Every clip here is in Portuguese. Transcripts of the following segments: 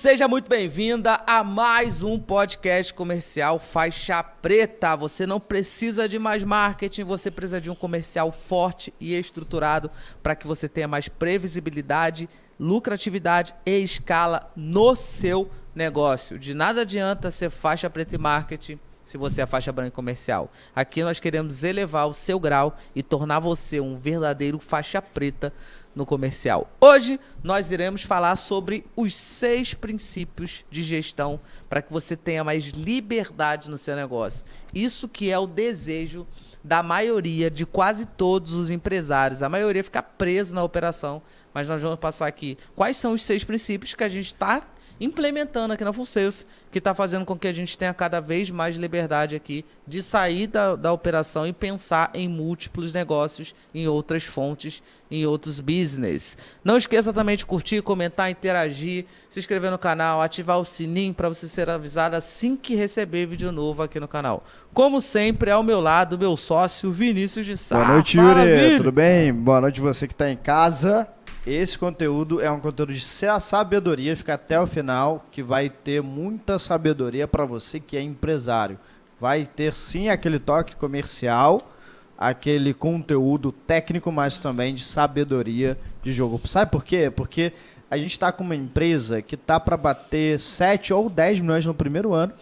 Seja muito bem-vinda a mais um podcast comercial Faixa Preta. Você não precisa de mais marketing, você precisa de um comercial forte e estruturado para que você tenha mais previsibilidade, lucratividade e escala no seu negócio. De nada adianta ser faixa preta e marketing se você é faixa branca comercial. Aqui nós queremos elevar o seu grau e tornar você um verdadeiro faixa preta no comercial. Hoje nós iremos falar sobre os 6 princípios de gestão para que você tenha mais liberdade no seu negócio. Isso que é o desejo da maioria, de quase todos os empresários. A maioria fica preso na operação, mas nós vamos passar aqui quais são os 6 princípios que a gente está implementando aqui na Full Sales, que está fazendo com que a gente tenha cada vez mais liberdade aqui de sair da operação e pensar em múltiplos negócios, em outras fontes, em outros business. Não esqueça também de curtir, comentar, interagir, se inscrever no canal, ativar o sininho para você ser avisado assim que receber vídeo novo aqui no canal. Como sempre, ao meu lado, meu sócio Vinícius de Sá. Boa noite, Yuri. Tudo bem? Boa noite você que está em casa. Esse conteúdo é um conteúdo de sabedoria, fica até o final, que vai ter muita sabedoria para você que é empresário. Vai ter sim aquele toque comercial, aquele conteúdo técnico, mas também de sabedoria de jogo. Sabe por quê? Porque a gente está com uma empresa que está para bater 7 ou 10 milhões no primeiro ano.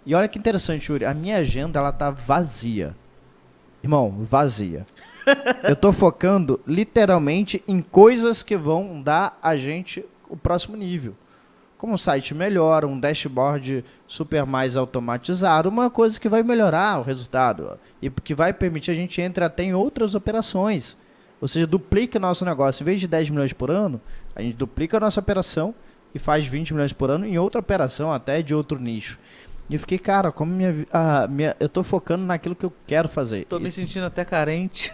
E olha que interessante, Yuri, a minha agenda ela tá vazia. Irmão, vazia. Eu tô focando literalmente em coisas que vão dar a gente o próximo nível. Como um site melhor, um dashboard super mais automatizado, uma coisa que vai melhorar o resultado e que vai permitir a gente entrar até em outras operações. Ou seja, duplica o nosso negócio. Em vez de 10 milhões por ano, a gente duplica a nossa operação e faz 20 milhões por ano em outra operação, até de outro nicho. E eu fiquei, cara, como eu tô focando naquilo que eu quero fazer. Tô me sentindo até carente.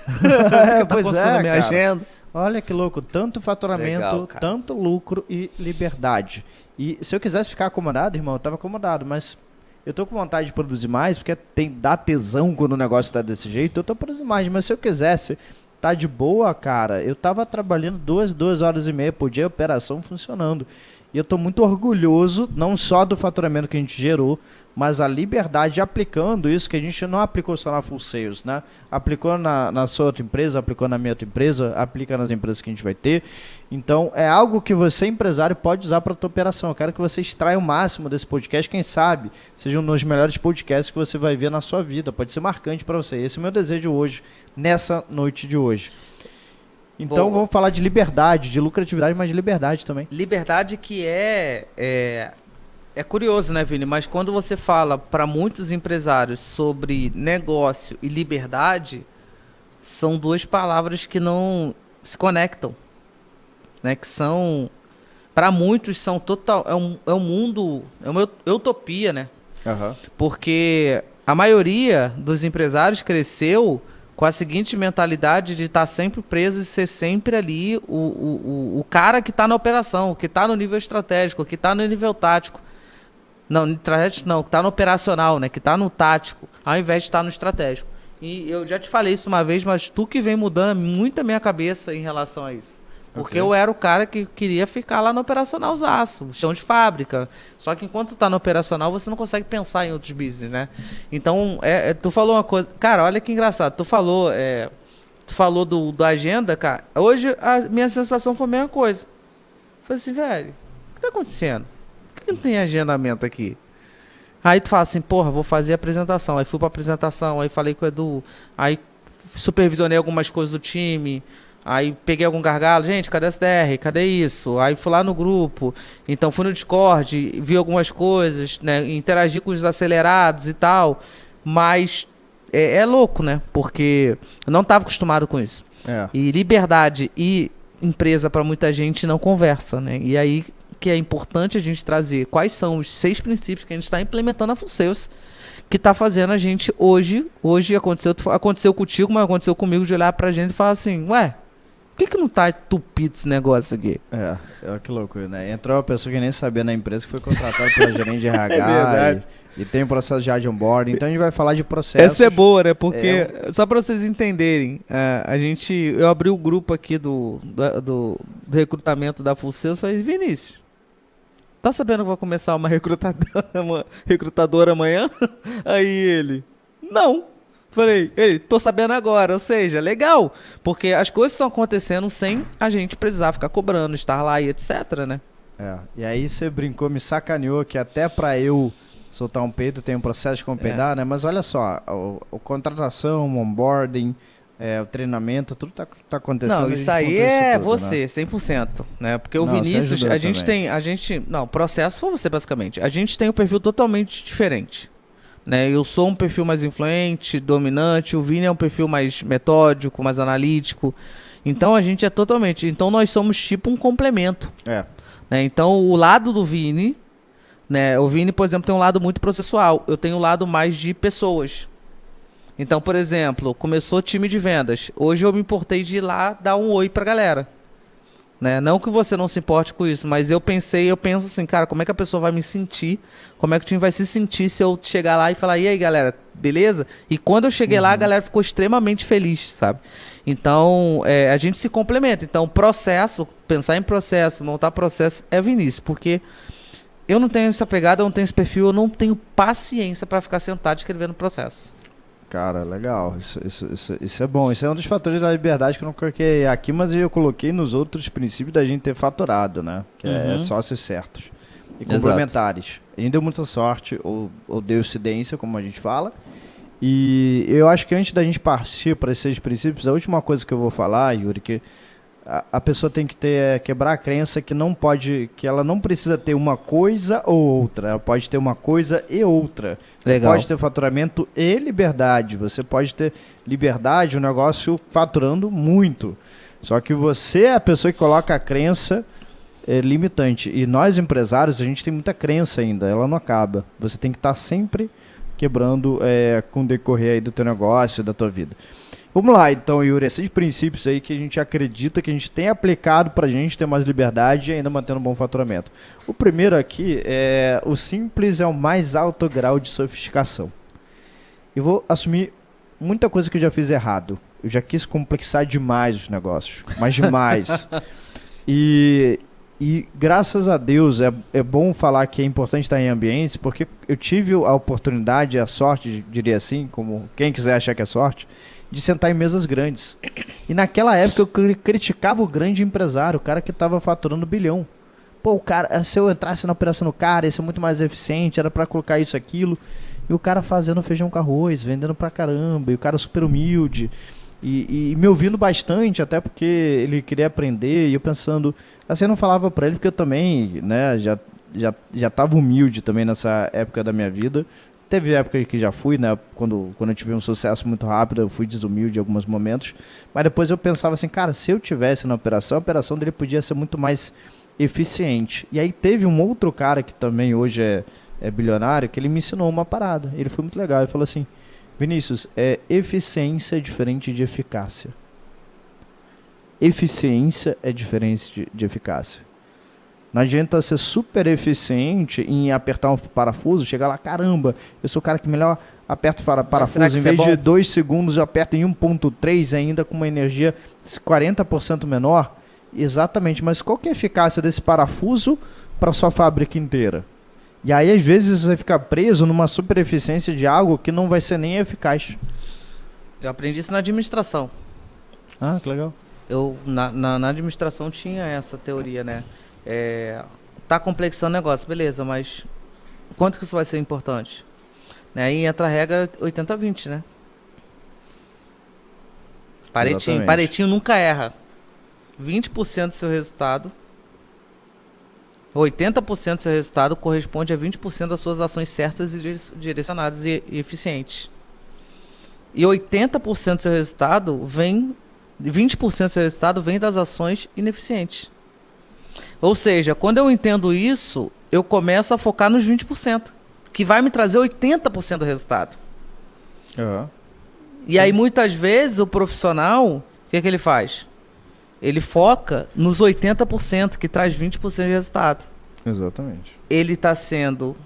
Pois a minha agenda. Olha que louco, tanto faturamento, legal, tanto lucro e liberdade. E se eu quisesse ficar acomodado, irmão, eu tava acomodado, mas eu tô com vontade de produzir mais, porque dá tesão quando o negócio tá desse jeito, eu tô produzindo mais, mas se eu quisesse tá de boa, cara, eu tava trabalhando 2 horas e meia por dia, a operação funcionando. E eu tô muito orgulhoso, não só do faturamento que a gente gerou, mas a liberdade aplicando isso, que a gente não aplicou só na Full Sales, né? Aplicou na sua outra empresa, aplicou na minha outra empresa, aplica nas empresas que a gente vai ter. Então, é algo que você, empresário, pode usar para a tua operação. Eu quero que você extraia o máximo desse podcast, quem sabe seja um dos melhores podcasts que você vai ver na sua vida. Pode ser marcante para você. Esse é o meu desejo hoje, nessa noite de hoje. Então, vamos falar de liberdade, de lucratividade, mas de liberdade também. Liberdade que é curioso, né, Vini? Mas quando você fala para muitos empresários sobre negócio e liberdade, são 2 palavras que não se conectam, né? Que são, para muitos, são total, é um mundo, é uma utopia, né? Uhum. Porque a maioria dos empresários cresceu com a seguinte mentalidade de estar sempre preso e ser sempre ali o cara que está na operação, que está no nível estratégico, que está no nível tático. Não, que está no operacional, né? Que está no tático, ao invés de estar no estratégico. E eu já te falei isso uma vez, mas tu que vem mudando muito a minha cabeça em relação a isso. Porque eu era o cara que queria ficar lá no operacionalzaço, chão de fábrica. Só que enquanto tu tá no operacional, você não consegue pensar em outros business, né? Então, tu falou uma coisa... Cara, olha que engraçado. Tu falou da agenda, cara. Hoje, a minha sensação foi a mesma coisa. Falei assim, velho, o que tá acontecendo? Por que não tem agendamento aqui? Aí tu fala assim, porra, vou fazer a apresentação. Aí fui pra apresentação, aí falei com o Edu, aí supervisionei algumas coisas do time, aí peguei algum gargalo, gente, cadê a SDR? Cadê isso? Aí fui lá no grupo, então fui no Discord, vi algumas coisas, né, interagi com os acelerados e tal, mas é louco, né? Porque eu não estava acostumado com isso. E liberdade e empresa para muita gente não conversa, né? E aí que é importante a gente trazer quais são os 6 princípios que a gente está implementando na Full Sales, que está fazendo a gente hoje aconteceu contigo, mas aconteceu comigo, de olhar pra gente e falar assim, ué, por que não tá entupido esse negócio aqui? Que louco, né? Entrou uma pessoa que nem sabia na empresa, que foi contratada pela gerente de RH. É verdade. E tem um processo já de onboarding, então a gente vai falar de processos. Essa é boa, né? Porque, só para vocês entenderem, eu abri o grupo aqui do recrutamento da Full Sales e falei, Vinícius, tá sabendo que vai começar uma recrutadora amanhã? Aí ele, não. Falei, ele, tô sabendo agora, ou seja, legal, porque as coisas estão acontecendo sem a gente precisar ficar cobrando, estar lá e etc, né? E aí você brincou, me sacaneou que até pra eu soltar um peido tem um processo de como peidar, né? Mas olha só, a contratação, o onboarding, o treinamento, tudo tá acontecendo. Não, isso aí é você, 100%, né? Porque o Vinícius, a gente, não, o processo foi você basicamente. A gente tem um perfil totalmente diferente, né? Eu sou um perfil mais influente, dominante, o Vini é um perfil mais metódico, mais analítico. Então a gente é totalmente, então nós somos tipo um complemento. Né? Então o lado do Vini, né? O Vini, por exemplo, tem um lado muito processual. Eu tenho um lado mais de pessoas. Então, por exemplo, começou time de vendas. Hoje eu me importei de ir lá dar um oi pra galera. Né? Não que você não se importe com isso, mas eu penso assim, cara, como é que a pessoa vai me sentir? Como é que o time vai se sentir se eu chegar lá e falar, e aí, galera, beleza? E quando eu cheguei lá, a galera ficou extremamente feliz, sabe? Então, a gente se complementa. Então, pensar em processo, montar processo é Vinícius, porque eu não tenho essa pegada, eu não tenho esse perfil, eu não tenho paciência para ficar sentado escrevendo processo. Cara, legal. Isso é bom. Isso é um dos fatores da liberdade que eu não coloquei aqui, mas eu coloquei nos outros princípios da gente ter faturado, né? Que é sócios certos e complementares. A gente deu muita sorte, ou deu coincidência, como a gente fala. E eu acho que antes da gente partir para esses princípios, a última coisa que eu vou falar, Yuri, que a pessoa tem que quebrar a crença que ela não precisa ter uma coisa ou outra, ela pode ter uma coisa e outra. Você pode ter faturamento e liberdade, você pode ter liberdade, um negócio faturando muito. Só que você é a pessoa que coloca a crença limitante. E nós empresários, a gente tem muita crença ainda, ela não acaba. Você tem que estar sempre quebrando com o decorrer aí do teu negócio, da tua vida. Vamos lá, então, Yuri, esses princípios aí que a gente acredita que a gente tem aplicado para a gente ter mais liberdade e ainda mantendo um bom faturamento. O primeiro aqui o simples é o mais alto grau de sofisticação. Eu vou assumir muita coisa que eu já fiz errado. Eu já quis complexar demais os negócios, mas demais. E graças a Deus é bom falar que é importante estar em ambientes, porque eu tive a oportunidade, a sorte, diria assim, como quem quiser achar que é sorte, de sentar em mesas grandes. E naquela época eu criticava o grande empresário, o cara que estava faturando bilhão. Pô, o cara, se eu entrasse na operação do cara, ia ser muito mais eficiente, era para colocar isso, aquilo. E o cara fazendo feijão com arroz, vendendo pra caramba, e o cara super humilde. E me ouvindo bastante, até porque ele queria aprender, e eu pensando... Assim, eu não falava pra ele, porque eu também, né, já tava humilde também nessa época da minha vida. Teve época que já fui, né? Quando eu tive um sucesso muito rápido, eu fui desumilde em alguns momentos. Mas depois eu pensava assim, cara, se eu tivesse na operação, a operação dele podia ser muito mais eficiente. E aí teve um outro cara que também hoje é bilionário, que ele me ensinou uma parada. Ele foi muito legal. Ele falou assim, Vinícius, eficiência é diferente de eficácia. Eficiência é diferente de eficácia. Não adianta ser super eficiente em apertar um parafuso, chegar lá, caramba, eu sou o cara que melhor aperta o parafuso, em vez de 2 segundos eu aperto em 1.3 ainda com uma energia 40% menor. Exatamente, mas qual que é a eficácia desse parafuso para sua fábrica inteira? E aí às vezes você fica preso numa super eficiência de algo que não vai ser nem eficaz. Eu aprendi isso na administração. Ah, que legal. Eu na administração tinha essa teoria, né? Tá complexando o negócio, beleza, mas quanto que isso vai ser importante? Né? Aí entra a regra 80-20, né? Paretinho nunca erra. 20% do seu resultado, 80% do seu resultado corresponde a 20% das suas ações certas e direcionadas e eficientes. E 80% do seu resultado vem, 20% do seu resultado vem das ações ineficientes. Ou seja, quando eu entendo isso, eu começo a focar nos 20%, que vai me trazer 80% do resultado. E aí, muitas vezes, o profissional, o que ele faz? Ele foca nos 80%, que traz 20% de resultado. Exatamente. Ele está sendo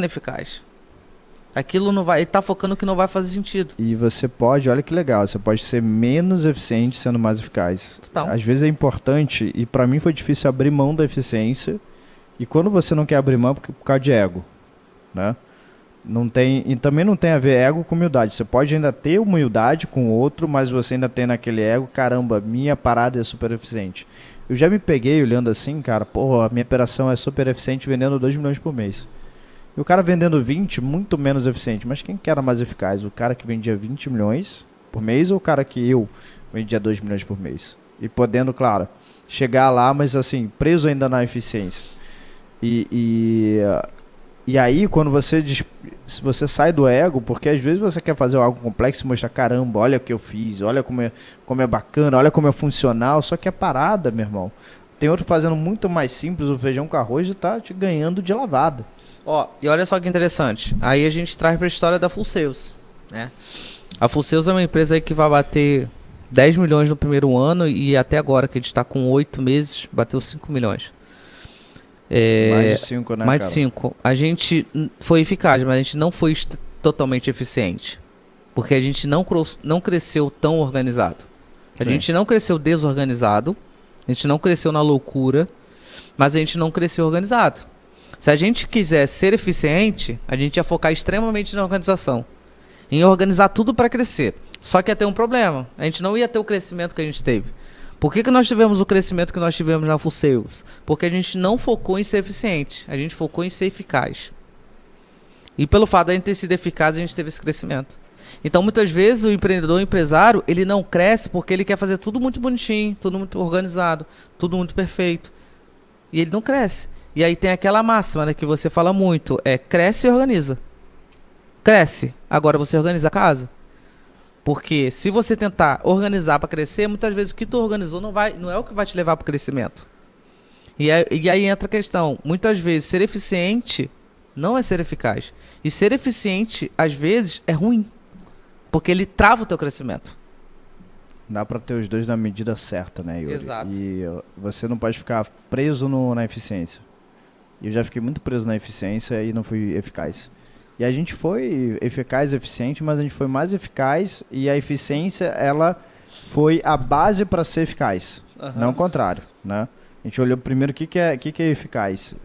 eficaz. Aquilo não vai, ele está focando que não vai fazer sentido. E você pode, olha que legal, você pode ser menos eficiente sendo mais eficaz. Total. Às vezes é importante, e para mim foi difícil abrir mão da eficiência E quando você não quer abrir mão, por causa de ego, né? Não tem, e também não tem a ver ego com humildade. Você pode ainda ter humildade com o outro, mas você ainda tem naquele ego, caramba, minha parada é super eficiente. Eu já me peguei olhando assim, cara, porra, a minha operação é super eficiente vendendo 2 milhões por mês. E o cara vendendo 20, muito menos eficiente. Mas quem que era mais eficaz? O cara que vendia 20 milhões por mês ou o cara que eu vendia 2 milhões por mês? E podendo, claro, chegar lá, mas assim, preso ainda na eficiência. E aí, quando se você sai do ego, porque às vezes você quer fazer algo complexo e mostrar, caramba, olha o que eu fiz, olha como é bacana, olha como é funcional, só que é parada, meu irmão. Tem outro fazendo muito mais simples, o feijão com arroz, e tá te ganhando de lavada. Ó, e olha só que interessante. Aí a gente traz pra história da Full Sales, né? A Full Sales é uma empresa aí que vai bater 10 milhões no primeiro ano e até agora, que a gente tá com 8 meses, bateu 5 milhões. Mais de 5, né, mais de 5. A gente foi eficaz, mas a gente não foi totalmente eficiente. Porque a gente não cresceu tão organizado. A gente não cresceu desorganizado. A gente não cresceu na loucura. Mas a gente não cresceu organizado. Se a gente quiser ser eficiente, a gente ia focar extremamente na organização. Em organizar tudo para crescer. Só que ia ter um problema. A gente não ia ter o crescimento que a gente teve. Por que nós tivemos o crescimento que nós tivemos na Full Sales? Porque a gente não focou em ser eficiente. A gente focou em ser eficaz. E pelo fato de a gente ter sido eficaz, a gente teve esse crescimento. Então, muitas vezes, o empreendedor, o empresário, ele não cresce porque ele quer fazer tudo muito bonitinho, tudo muito organizado, tudo muito perfeito. E ele não cresce. E aí tem aquela máxima, né, que você fala muito, cresce e organiza. Cresce, agora você organiza a casa. Porque se você tentar organizar para crescer, muitas vezes o que tu organizou não é o que vai te levar para o crescimento. E aí entra a questão, muitas vezes ser eficiente não é ser eficaz. E ser eficiente, às vezes, é ruim. Porque ele trava o teu crescimento. Dá para ter os dois na medida certa, né, Yuri? Exato. E você não pode ficar preso na eficiência. Eu já fiquei muito preso na eficiência e não fui eficaz. E a gente foi eficaz, eficiente, mas a gente foi mais eficaz e a eficiência, ela foi a base para ser eficaz, não o contrário, né? A gente olhou primeiro o que é eficaz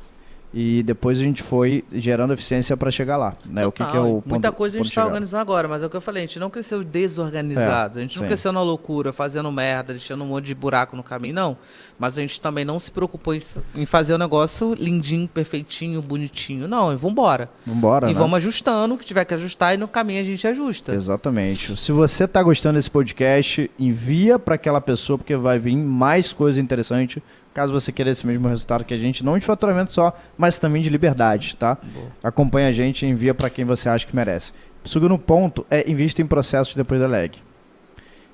e depois a gente foi gerando eficiência para chegar lá, né? O que é o ponto, muita coisa a gente está organizando agora, mas é o que eu falei, a gente não cresceu desorganizado, a gente não cresceu na loucura, fazendo merda, deixando um monte de buraco no caminho, não. Mas a gente também não se preocupou em fazer o negócio lindinho, perfeitinho, bonitinho, não, e vambora. Vambora, e né? vamos ajustando o que tiver que ajustar e no caminho a gente ajusta. Exatamente. Se você está gostando desse podcast, envia para aquela pessoa, porque vai vir mais coisa interessante. Caso você queira esse mesmo resultado que a gente, não de faturamento só, mas também de liberdade, tá? Boa. Acompanha a gente e envia para quem você acha que merece. O segundo ponto é invista em processos depois da leg.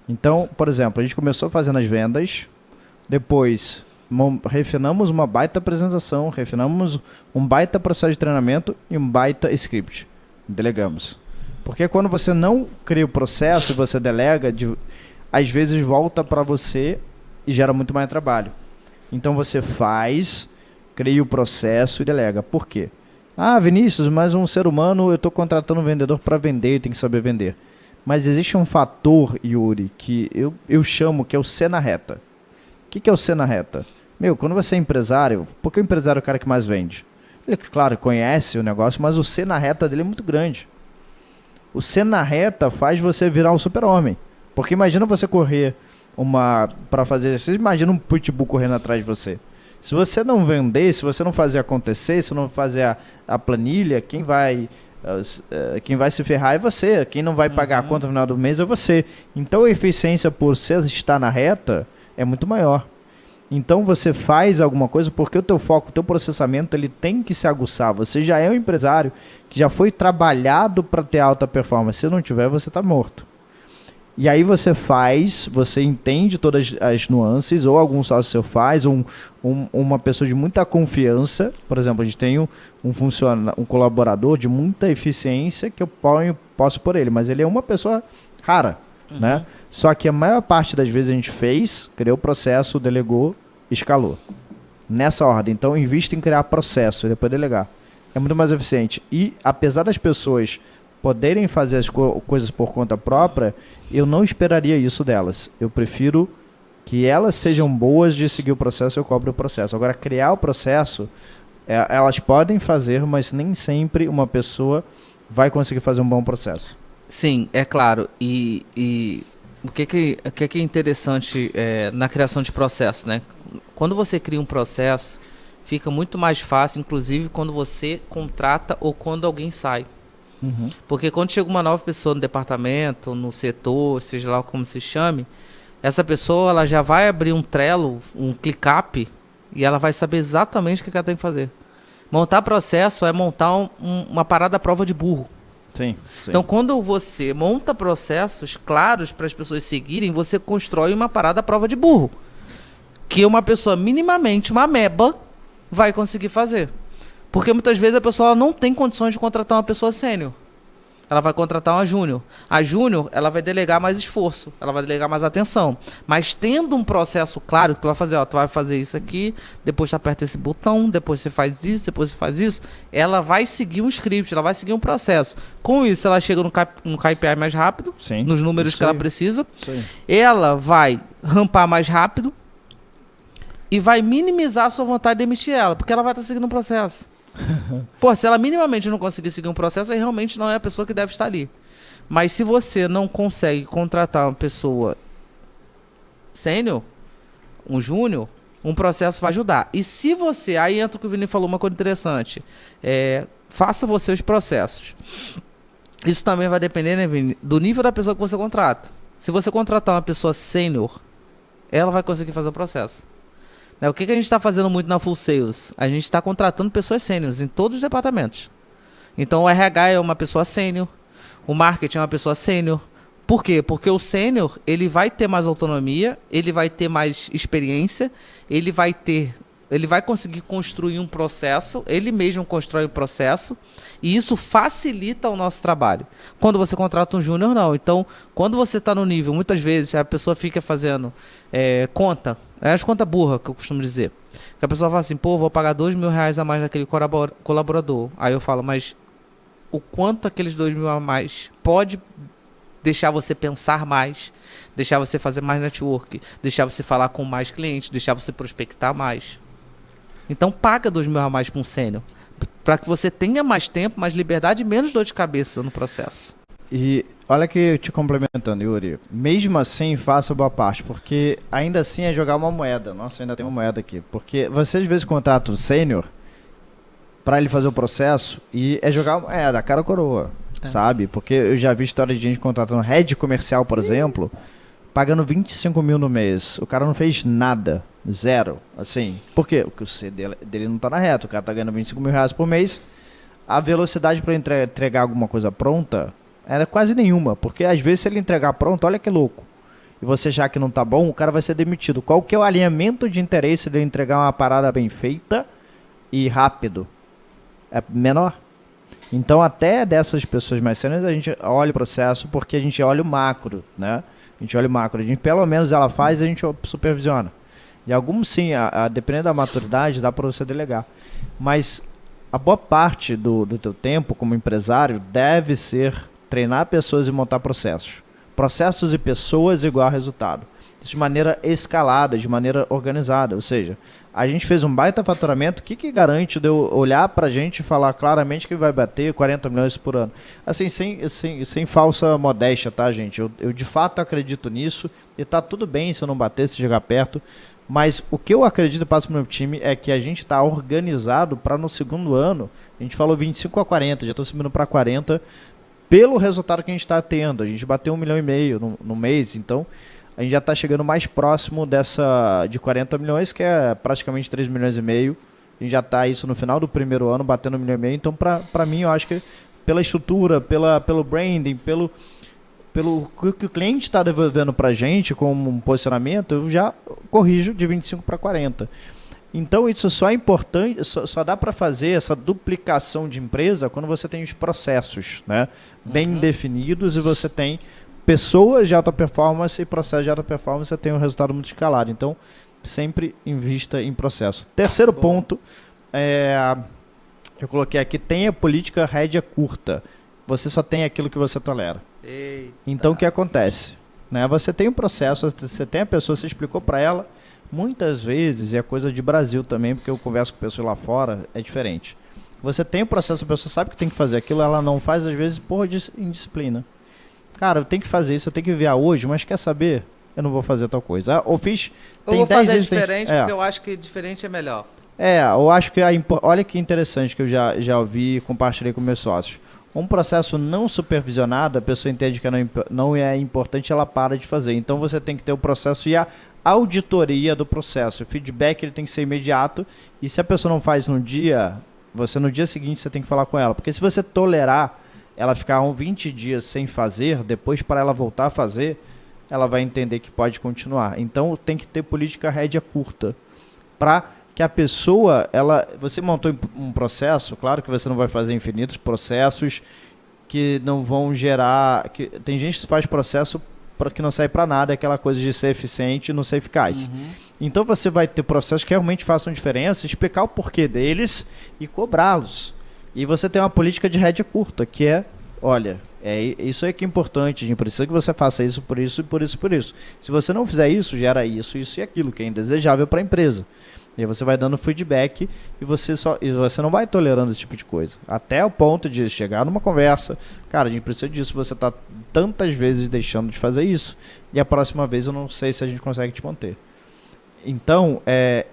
Então, por exemplo, a gente começou fazendo as vendas, depois refinamos uma baita apresentação, refinamos um baita processo de treinamento e um baita script. Delegamos. Porque quando você não cria o processo e você delega, às vezes volta para você e gera muito mais trabalho. Então você faz, cria o processo e delega. Por quê? Ah, Vinícius, mas um ser humano, eu estou contratando um vendedor para vender, tem que saber vender. Mas existe um fator, Yuri, que eu chamo que é o C na reta. O que é o C na reta? Quando você é empresário, porque o empresário é o cara que mais vende? Ele, claro, conhece o negócio, mas o C na reta dele é muito grande. O C na reta faz você virar um super-homem. Porque imagina você correr para fazer, você imagina um pitbull correndo atrás de você. Se você não vender, se você não fazer acontecer, se não fazer a planilha, quem vai se ferrar é você. Quem não vai pagar a conta no final do mês é você. Então a eficiência por você estar na reta é muito maior. Então você faz alguma coisa porque o teu foco, o teu processamento, ele tem que se aguçar. Você já é um empresário que já foi trabalhado para ter alta performance. Se não tiver, você está morto. E aí você entende todas as nuances, ou algum sócio seu faz, uma pessoa de muita confiança. Por exemplo, a gente tem um colaborador de muita eficiência que eu posso por ele, mas ele é uma pessoa rara, né? Só que a maior parte das vezes a gente criou o processo, delegou, escalou. Nessa ordem. Então, invista em criar processo e depois delegar. É muito mais eficiente. E apesar das pessoas poderem fazer as coisas por conta própria, eu não esperaria isso delas. Eu prefiro que elas sejam boas de seguir o processo, eu cobro o processo. Agora, criar o processo Elas podem fazer, mas nem sempre uma pessoa vai conseguir fazer um bom processo. Sim, é claro. E o que é interessante na criação de processo, né? Quando você cria um processo, fica muito mais fácil, inclusive quando você contrata ou quando alguém sai. Uhum. Porque quando chega uma nova pessoa no departamento, no setor, seja lá como se chame, essa pessoa ela já vai abrir um Trello, um ClickUp, e ela vai saber exatamente o que ela tem que fazer. Montar processo é montar uma parada à prova de burro. Sim. Então, quando você monta processos claros para as pessoas seguirem, você constrói uma parada à prova de burro. Que uma pessoa minimamente, uma ameba, vai conseguir fazer. Porque muitas vezes a pessoa ela não tem condições de contratar uma pessoa sênior. Ela vai contratar uma júnior. A júnior, ela vai delegar mais esforço, ela vai delegar mais atenção. Mas tendo um processo claro que tu vai fazer, ó, tu vai fazer isso aqui, depois tu aperta esse botão, depois você faz isso, depois você faz isso, ela vai seguir um script, ela vai seguir um processo. Com isso, ela chega no KPI mais rápido, Sim, nos números que ela aí. precisa. Sim. Ela vai rampar mais rápido e vai minimizar a sua vontade de demitir ela, porque ela vai estar seguindo um processo. Pô, se ela minimamente não conseguir seguir um processo, aí realmente não é a pessoa que deve estar ali. Mas se você não consegue contratar uma pessoa sênior, um júnior, um processo vai ajudar. E se você, aí entra o que o Vini falou, uma coisa interessante, faça você os processos. Isso também vai depender, né, Vini, do nível da pessoa que você contrata. Se você contratar uma pessoa sênior, ela vai conseguir fazer o processo. O que a gente está fazendo muito na Full Sales? A gente está contratando pessoas sêniores em todos os departamentos. Então o RH é uma pessoa sênior, o marketing é uma pessoa sênior. Por quê? Porque o sênior ele vai ter mais autonomia, ele vai ter mais experiência, ele vai conseguir construir um processo, ele mesmo constrói o processo, e isso facilita o nosso trabalho. Quando você contrata um júnior, não. Então, quando você está no nível, muitas vezes a pessoa fica fazendo conta, as contas burras, que eu costumo dizer. Que a pessoa fala assim, pô, vou pagar R$2.000 a mais naquele colaborador. Aí eu falo, mas o quanto aqueles R$2.000 a mais pode deixar você pensar mais, deixar você fazer mais network, deixar você falar com mais clientes, deixar você prospectar mais. Então paga R$2.000 a mais para um sênior, para que você tenha mais tempo, mais liberdade e menos dor de cabeça no processo. E olha que te complementando, Yuri, mesmo assim faça boa parte, porque ainda assim é jogar uma moeda. Nossa, ainda tem uma moeda aqui. Porque você às vezes contrata o sênior para ele fazer o processo e é jogar uma moeda, a cara coroa, sabe? Porque eu já vi história de gente contratando head comercial, por exemplo, pagando 25 mil no mês. O cara não fez nada, zero, assim. Por quê? Porque o C dele não tá na reta, o cara tá ganhando R$25.000 por mês. A velocidade para entregar alguma coisa pronta era quase nenhuma, porque às vezes se ele entregar pronto, olha que louco, e você já que não tá bom, o cara vai ser demitido. Qual que é o alinhamento de interesse de entregar uma parada bem feita e rápido? É menor. Então até dessas pessoas mais sérias a gente olha o processo, porque a gente olha o macro, né? A gente olha o macro, a gente pelo menos ela faz, a gente supervisiona. E alguns sim, dependendo da maturidade, dá para você delegar. Mas a boa parte do teu tempo como empresário deve ser treinar pessoas e montar processos. Processos e pessoas igual resultado. Isso de maneira escalada, de maneira organizada. Ou seja, a gente fez um baita faturamento, o que garante de eu olhar para a gente e falar claramente que vai bater 40 milhões por ano? Assim, sem falsa modéstia, tá, gente? Eu de fato acredito nisso e tá tudo bem se eu não bater, se chegar perto. Mas o que eu acredito e passo para o meu time é que a gente está organizado para no segundo ano, a gente falou 25 a 40, já estou subindo para 40, pelo resultado que a gente está tendo. A gente bateu 1,5 milhão no mês, então a gente já está chegando mais próximo de 40 milhões, que é praticamente 3,5 milhões. A gente já está isso no final do primeiro ano, batendo 1,5 milhão. Então, para mim, eu acho que pela estrutura, pelo branding, pelo que o cliente está devolvendo para a gente como um posicionamento, eu já corrijo de 25 para 40. Então isso só é importante, só dá para fazer essa duplicação de empresa quando você tem os processos, né, bem definidos, e você tem pessoas de alta performance e processos de alta performance, você tem um resultado muito escalado. Então sempre invista em processo. Terceiro ponto, eu coloquei aqui, tenha política rédea curta. Você só tem aquilo que você tolera. Eita. Então o que acontece? Né? Você tem um processo, você tem a pessoa, você explicou para ela, Muitas vezes, e é coisa de Brasil também, porque eu converso com pessoas lá fora, é diferente. Você tem o processo, a pessoa sabe que tem que fazer aquilo, ela não faz, às vezes, por indisciplina. Cara, eu tenho que fazer isso, eu tenho que enviar hoje, mas quer saber? Eu não vou fazer tal coisa. Ou fiz... Eu vou fazer diferente, porque eu acho que diferente é melhor. Eu acho que... Olha que interessante que eu já ouvi e compartilhei com meus sócios. Um processo não supervisionado, a pessoa entende que não é importante, ela para de fazer. Então você tem que ter o processo e a auditoria do processo. O feedback ele tem que ser imediato. E se a pessoa não faz no dia seguinte você tem que falar com ela. Porque se você tolerar ela ficar 20 dias sem fazer, depois para ela voltar a fazer, ela vai entender que pode continuar. Então tem que ter política rédea curta. Para que a pessoa, você montou um processo, claro que você não vai fazer infinitos processos que não vão gerar... tem gente que faz processo que não sai para nada, aquela coisa de ser eficiente e não ser eficaz. Uhum. Então você vai ter processos que realmente façam diferença, explicar o porquê deles e cobrá-los. E você tem uma política de rédea curta, que é, olha, isso é que é importante, a gente precisa que você faça isso, por isso, por isso, por isso. Se você não fizer isso, gera isso, isso e aquilo, que é indesejável para a empresa. E aí você vai dando feedback e você não vai tolerando esse tipo de coisa. Até o ponto de chegar numa conversa, cara, a gente precisa disso, você está tantas vezes deixando de fazer isso, e a próxima vez eu não sei se a gente consegue te manter. Então,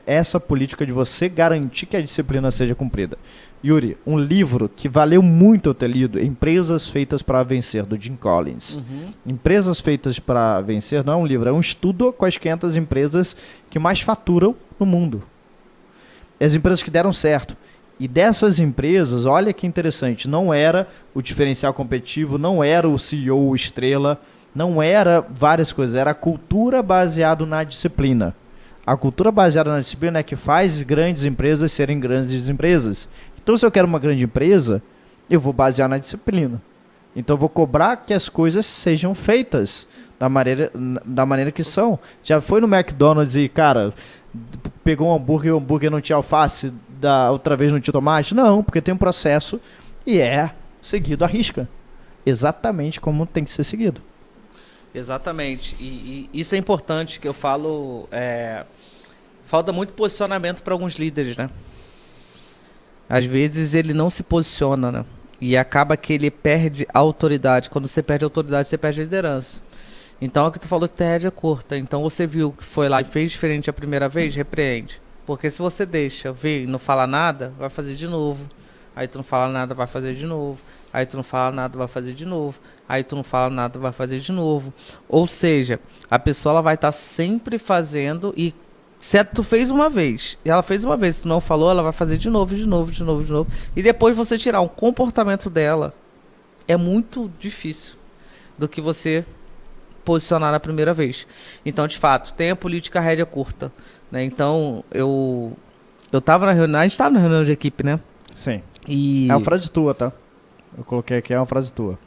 essa política de você garantir que a disciplina seja cumprida. Yuri, um livro que valeu muito eu ter lido, Empresas Feitas para Vencer, do Jim Collins. Uhum. Empresas Feitas para Vencer não é um livro, é um estudo com as 500 empresas que mais faturam no mundo. As empresas que deram certo. E dessas empresas, olha que interessante, não era o diferencial competitivo, não era o CEO estrela, não era várias coisas, era a cultura baseada na disciplina. A cultura baseada na disciplina é que faz grandes empresas serem grandes empresas. Então, se eu quero uma grande empresa, eu vou basear na disciplina. Então, eu vou cobrar que as coisas sejam feitas da maneira que são. Já foi no McDonald's e, cara, pegou um hambúrguer e o hambúrguer não tinha alface, da outra vez não tinha tomate? Não, porque tem um processo e é seguido à risca. Exatamente como tem que ser seguido. Exatamente. E isso é importante que eu falo. Falta muito posicionamento para alguns líderes, né? Às vezes ele não se posiciona, né? E acaba que ele perde a autoridade. Quando você perde a autoridade, você perde a liderança. Então, é o que tu falou de ter rédea curta. Então, você viu que foi lá e fez diferente a primeira vez, repreende. Porque se você deixa ver e não fala nada, vai fazer de novo. Aí tu não fala nada, vai fazer de novo. Aí tu não fala nada, vai fazer de novo. Aí tu não fala nada, vai fazer de novo. Ou seja, a pessoa ela vai estar sempre fazendo e se tu fez uma vez, e ela fez uma vez, se tu não falou, ela vai fazer de novo, de novo, de novo, de novo. E depois você tirar um comportamento dela é muito difícil do que você posicionar na primeira vez. Então, de fato, tem a política rédea curta, né? Então, eu tava na reunião, a gente estava na reunião de equipe, né? Sim. É uma frase tua, tá? Eu coloquei aqui, é uma frase tua.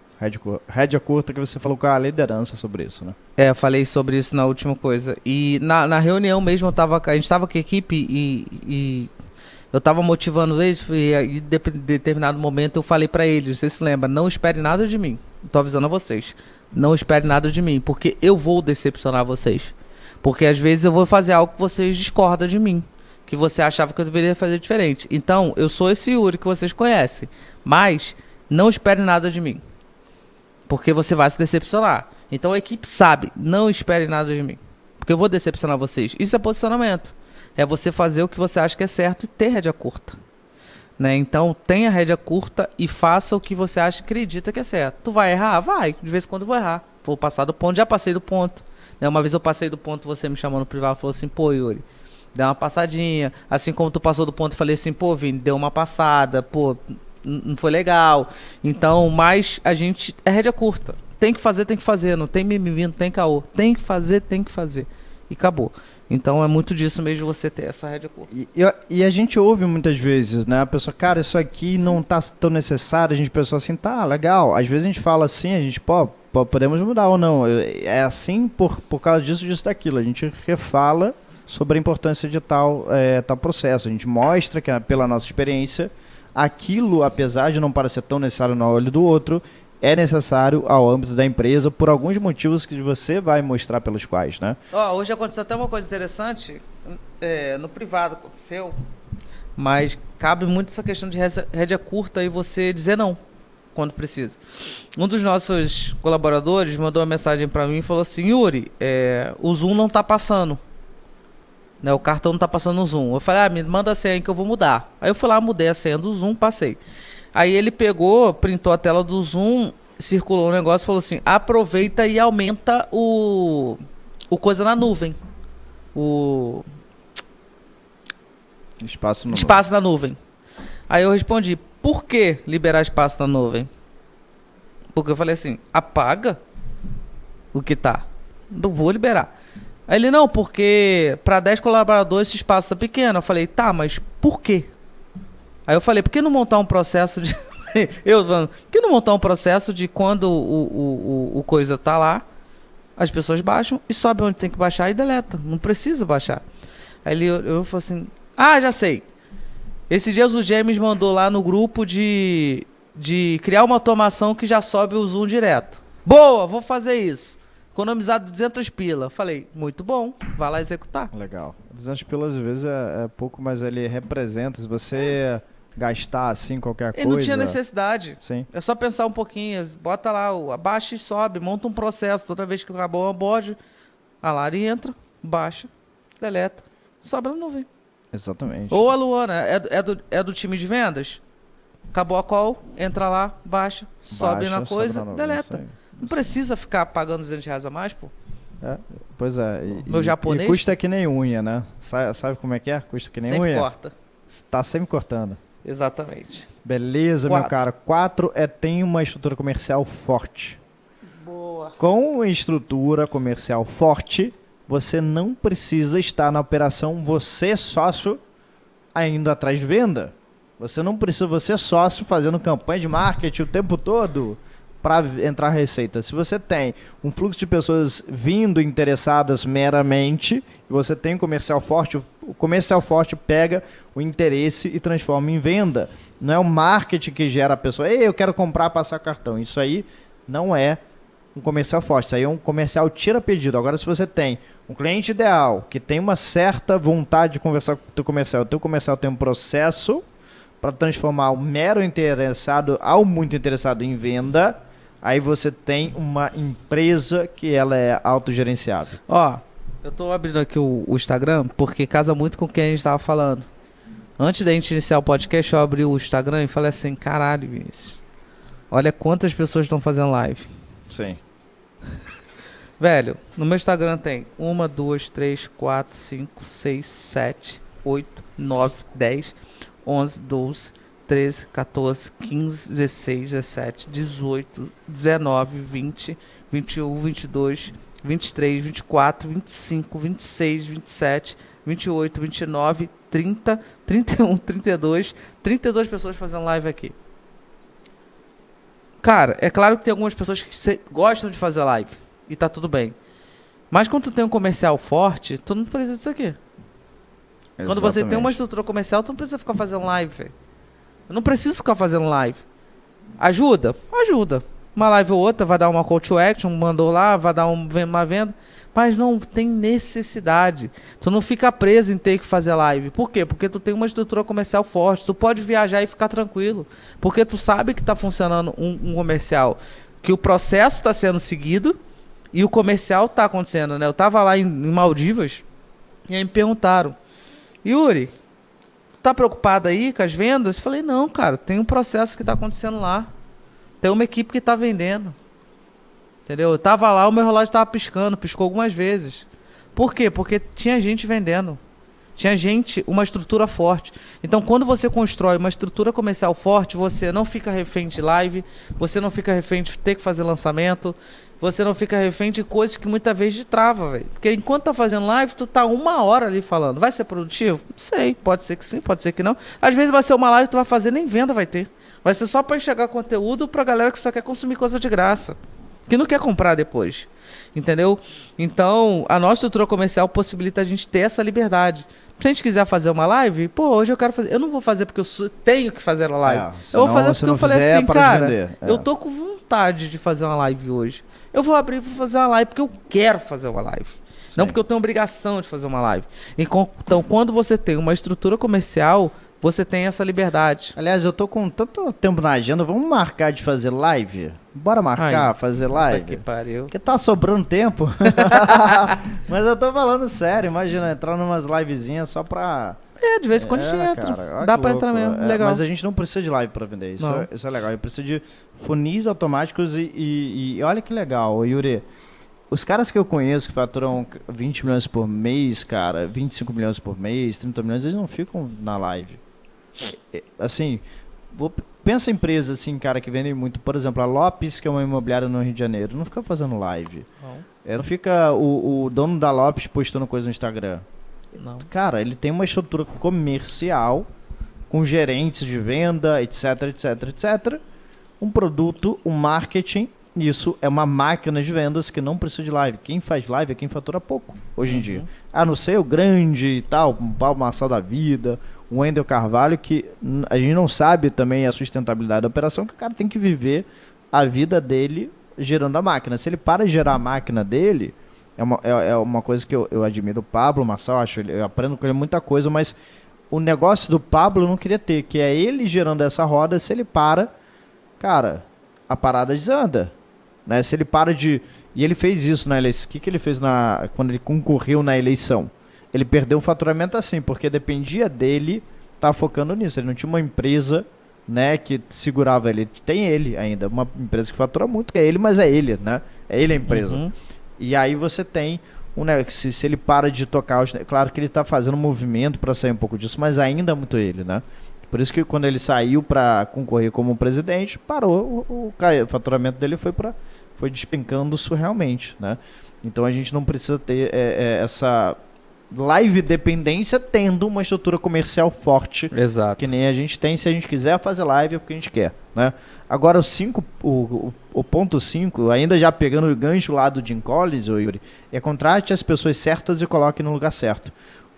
Rédea curta, que você falou com a liderança sobre isso, né? Eu falei sobre isso na última coisa. E na reunião mesmo, a gente estava com a equipe e eu estava motivando eles e em determinado momento eu falei para eles, você se lembra, não espere nada de mim. Estou avisando a vocês. Não espere nada de mim, porque eu vou decepcionar vocês. Porque às vezes eu vou fazer algo que vocês discordam de mim, que você achava que eu deveria fazer diferente. Então, eu sou esse Yuri que vocês conhecem, mas não espere nada de mim, porque você vai se decepcionar. Então a equipe sabe, não espere nada de mim, porque eu vou decepcionar vocês. Isso é posicionamento. É você fazer o que você acha que é certo e ter rédea curta. Né? Então tenha rédea curta e faça o que você acha e acredita que é certo. Tu vai errar? Vai. De vez em quando eu vou errar. Vou passar do ponto. Já passei do ponto. Né? Uma vez eu passei do ponto, você me chamou no privado e falou assim, pô, Yuri, dá uma passadinha. Assim como tu passou do ponto, eu falei assim, pô, Vini, deu uma passada. Pô, não foi legal. Então, mas a gente é rédea curta. Tem que fazer. Não tem mimimi, não tem caô. Tem que fazer. E acabou. Então é muito disso mesmo você ter essa rédea curta. E a gente ouve muitas vezes, né? A pessoa, cara, isso aqui Sim. não tá tão necessário. A gente pensa assim, tá, legal. Às vezes a gente fala assim, a gente, pô, podemos mudar ou não. É assim por causa disso, daquilo. A gente refala sobre a importância de tal processo. A gente mostra que, pela nossa experiência, aquilo, apesar de não parecer tão necessário no olho do outro, é necessário ao âmbito da empresa por alguns motivos que você vai mostrar pelos quais, né? Hoje aconteceu até uma coisa interessante. no privado aconteceu, mas cabe muito essa questão de rédea curta e você dizer não quando precisa. Um dos nossos colaboradores mandou uma mensagem para mim e falou assim: Yuri, o Zoom não tá passando. Né, o cartão não tá passando no Zoom. Eu falei, me manda a senha aí que eu vou mudar. Aí eu fui lá, mudei a senha do Zoom, passei. Aí ele pegou, printou a tela do Zoom, circulou o negócio e falou assim: aproveita e aumenta o coisa na nuvem. O espaço na nuvem. Aí eu respondi: por que liberar espaço na nuvem? Porque eu falei assim: apaga o que tá. Não vou liberar. Aí ele: não, porque para 10 colaboradores esse espaço tá pequeno. Eu falei: tá, mas por quê? Aí eu falei: por que não montar um processo de... por que não montar um processo de quando o coisa tá lá, as pessoas baixam e sobe onde tem que baixar e deleta. Não precisa baixar. Aí eu falei assim: já sei. Esses dias o James mandou lá no grupo de criar uma automação que já sobe o Zoom direto. Boa, vou fazer isso. Economizar 200 pila. Falei: muito bom, vai lá executar. Legal. 200 pila às vezes é pouco, mas ele representa. Se você gastar assim qualquer coisa... E não tinha necessidade. Sim. É só pensar um pouquinho. Bota lá, abaixa e sobe. Monta um processo. Toda vez que acabou o onboard, a Lari entra, baixa, deleta, sobe na nuvem. Exatamente. Ou a Luana, é do time de vendas? Acabou a call, entra lá, baixa, sobe na coisa, sobe na deleta. Não precisa ficar pagando 200 reais a mais, pô. Pois é. Meu japonês... E custa que nem unha, né? Sabe como é que é? Custa que nem sempre unha. Sempre corta. Tá sempre cortando. Exatamente. Beleza, 4. Meu cara. 4 tem uma estrutura comercial forte. Boa. Com estrutura comercial forte, você não precisa estar na operação você sócio indo atrás de venda. Você não precisa você sócio fazendo campanha de marketing o tempo todo para entrar receita. Se você tem um fluxo de pessoas vindo interessadas meramente, e você tem um comercial forte, o comercial forte pega o interesse e transforma em venda. Não é o marketing que gera a pessoa: ei, eu quero comprar, passar cartão. Isso aí não é um comercial forte. Isso aí é um comercial tira pedido. Agora, se você tem um cliente ideal que tem uma certa vontade de conversar com o teu comercial tem um processo para transformar o mero interessado ao muito interessado em venda, aí você tem uma empresa que ela é autogerenciável. Eu tô abrindo aqui o Instagram porque casa muito com o que a gente estava falando. Antes da gente iniciar o podcast, eu abri o Instagram e falei assim: caralho, Vinícius, olha quantas pessoas estão fazendo live. Sim. Velho, no meu Instagram tem 1, 2, 3, 4, 5, 6, 7, 8, 9, 10, 11, 12, 13, 14, 15, 16, 17, 18, 19, 20, 21, 22, 23, 24, 25, 26, 27, 28, 29, 30, 31, 32 pessoas fazendo live aqui. Cara, é claro que tem algumas pessoas que gostam de fazer live e tá tudo bem. Mas quando tu tem um comercial forte, tu não precisa disso aqui. Exatamente. Quando você tem uma estrutura comercial, tu não precisa ficar fazendo live, velho. Eu não preciso ficar fazendo live. Ajuda? Ajuda. Uma live ou outra vai dar uma call to action, mandou lá, vai dar uma venda. Mas não tem necessidade. Tu não fica preso em ter que fazer live. Por quê? Porque tu tem uma estrutura comercial forte. Tu pode viajar e ficar tranquilo. Porque tu sabe que está funcionando um comercial. Que o processo está sendo seguido e o comercial está acontecendo, né? Eu tava lá em Maldivas e aí me perguntaram: Yuri, tu tá preocupado aí com as vendas? Eu falei: não, cara, tem um processo que está acontecendo lá. Tem uma equipe que está vendendo. Entendeu? Eu tava lá, o meu relógio tava piscando, piscou algumas vezes. Por quê? Porque tinha gente vendendo. Tinha gente, uma estrutura forte. Então, quando você constrói uma estrutura comercial forte, você não fica refém de live, você não fica refém de ter que fazer lançamento, você não fica refém de coisas que muitas vezes trava, velho. Porque enquanto tá fazendo live, tu tá 1 hora ali falando. Vai ser produtivo? Não sei, pode ser que sim, pode ser que não. Às vezes vai ser uma live que tu vai fazer, nem venda vai ter. Vai ser só para enxergar conteúdo pra galera que só quer consumir coisa de graça, que não quer comprar depois, entendeu? Então, a nossa estrutura comercial possibilita a gente ter essa liberdade. Se a gente quiser fazer uma live, hoje eu quero fazer. Eu não vou fazer porque eu tenho que fazer a live. Eu vou fazer porque eu falei assim, cara, eu tô com vontade de fazer uma live hoje. Eu vou abrir e vou fazer uma live porque eu quero fazer uma live. Não porque eu tenho obrigação de fazer uma live. Então, quando você tem uma estrutura comercial, você tem essa liberdade. Aliás, eu tô com tanto tempo na agenda, vamos marcar de fazer live? Bora marcar, fazer live? Que pariu. Porque tá sobrando tempo. Mas eu tô falando sério, imagina, entrar numas livezinhas só pra... De vez em quando a gente entra. Cara, dá pra entrar mesmo, legal. Mas a gente não precisa de live pra vender, isso é legal. A gente precisa de funis automáticos e olha que legal, Yuri. Os caras que eu conheço que faturam 20 milhões por mês, cara, 25 milhões por mês, 30 milhões, eles não ficam na live. Assim, pensa em empresas assim, cara, que vendem muito. Por exemplo, a Lopes, que é uma imobiliária no Rio de Janeiro, não fica fazendo live. Não fica o dono da Lopes postando coisa no Instagram. Não. Cara, ele tem uma estrutura comercial com gerentes de venda, etc, etc, etc. Um produto, um marketing. Isso é uma máquina de vendas que não precisa de live. Quem faz live é quem fatura pouco hoje em dia. A não ser o grande e tal, um Paulo Marçal da vida, o Wendel Carvalho, que a gente não sabe também a sustentabilidade da operação, que o cara tem que viver a vida dele gerando a máquina. Se ele para de gerar a máquina dele, é uma coisa que eu admiro o Pablo Marçal, eu aprendo com ele muita coisa, mas o negócio do Pablo eu não queria ter, que é ele gerando essa roda. Se ele para, cara, a parada desanda. Né? Se ele para de... E ele fez isso na eleição. O que ele fez quando ele concorreu na eleição? Ele perdeu o faturamento assim, porque dependia dele estar focando nisso. Ele não tinha uma empresa, né, que segurava ele. Tem ele ainda, uma empresa que fatura muito, que é ele, mas é ele, né? É ele a empresa. E aí você tem... se ele para de tocar... Claro que ele está fazendo um movimento para sair um pouco disso, mas ainda é muito ele, né? Por isso que quando ele saiu para concorrer como presidente, parou, o faturamento dele foi despencando surrealmente, né? Então a gente não precisa ter essa live dependência tendo uma estrutura comercial forte. Exato. Que nem a gente tem. Se a gente quiser fazer live é porque a gente quer, né? Agora o ponto 5, ainda já pegando o gancho lá do Jim Collins, Yuri, é contrate as pessoas certas e coloque no lugar certo.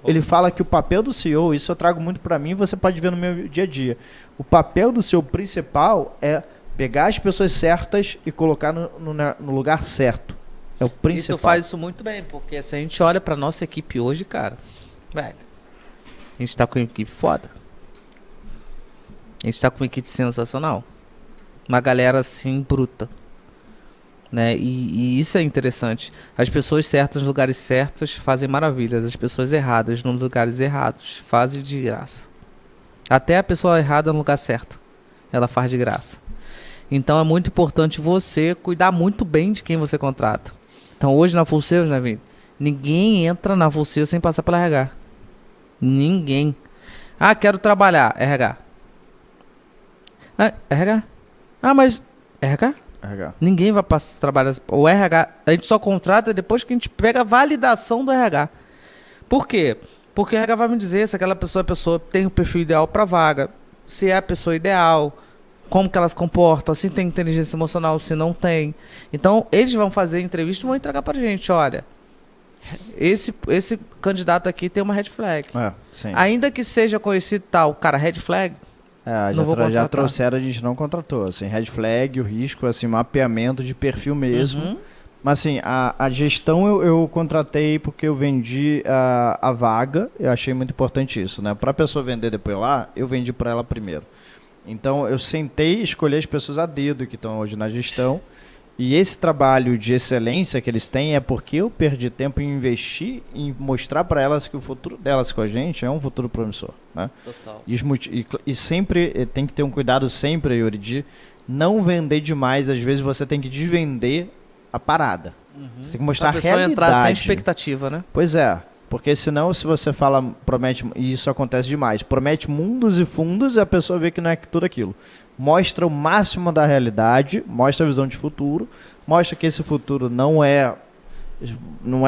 Ele fala que o papel do CEO, isso eu trago muito para mim, você pode ver no meu dia a dia. O papel do CEO principal é pegar as pessoas certas e colocar no lugar certo. É o principal. E tu faz isso muito bem, porque se a gente olha pra nossa equipe hoje, cara, velho, a gente tá com uma equipe foda. A gente tá com uma equipe sensacional. Uma galera assim, bruta. Né? E isso é interessante. As pessoas certas nos lugares certos fazem maravilhas. As pessoas erradas nos lugares errados fazem de graça. Até a pessoa errada no lugar certo, ela faz de graça. Então é muito importante você cuidar muito bem de quem você contrata. Então hoje na Full Sales, né, Vini? Ninguém entra na Full Sales sem passar pela RH. Ninguém. Ah, quero trabalhar. RH. Ah, RH? Ah, mas... RH? RH. Ninguém vai trabalhar. O RH, a gente só contrata depois que a gente pega a validação do RH. Por quê? Porque o RH vai me dizer se aquela pessoa tem o perfil ideal para vaga, se é a pessoa ideal, como que ela se comporta, se tem inteligência emocional, se não tem. Então, eles vão fazer entrevista e vão entregar pra gente, olha, esse candidato aqui tem uma red flag. Sim. Ainda que seja conhecido tal, cara, red flag, já trouxeram, a gente não contratou. Assim, red flag, o risco, assim, mapeamento de perfil mesmo. Mas assim, a gestão eu contratei porque eu vendi a vaga. Eu achei muito importante isso, né? Para a pessoa vender depois lá, eu vendi para ela primeiro. Então eu sentei e escolhi as pessoas a dedo que estão hoje na gestão. E esse trabalho de excelência que eles têm é porque eu perdi tempo em investir, em mostrar para elas que o futuro delas com a gente é um futuro promissor, né? Total. E sempre tem que ter um cuidado sempre, Yuri, de não vender demais. Às vezes você tem que desvender a parada. Você tem que mostrar a realidade. Entrar sem expectativa, né? Pois é. Porque senão, se você fala, promete, e isso acontece demais, promete mundos e fundos e a pessoa vê que não é tudo aquilo. Mostra o máximo da realidade, mostra a visão de futuro, mostra que esse futuro não é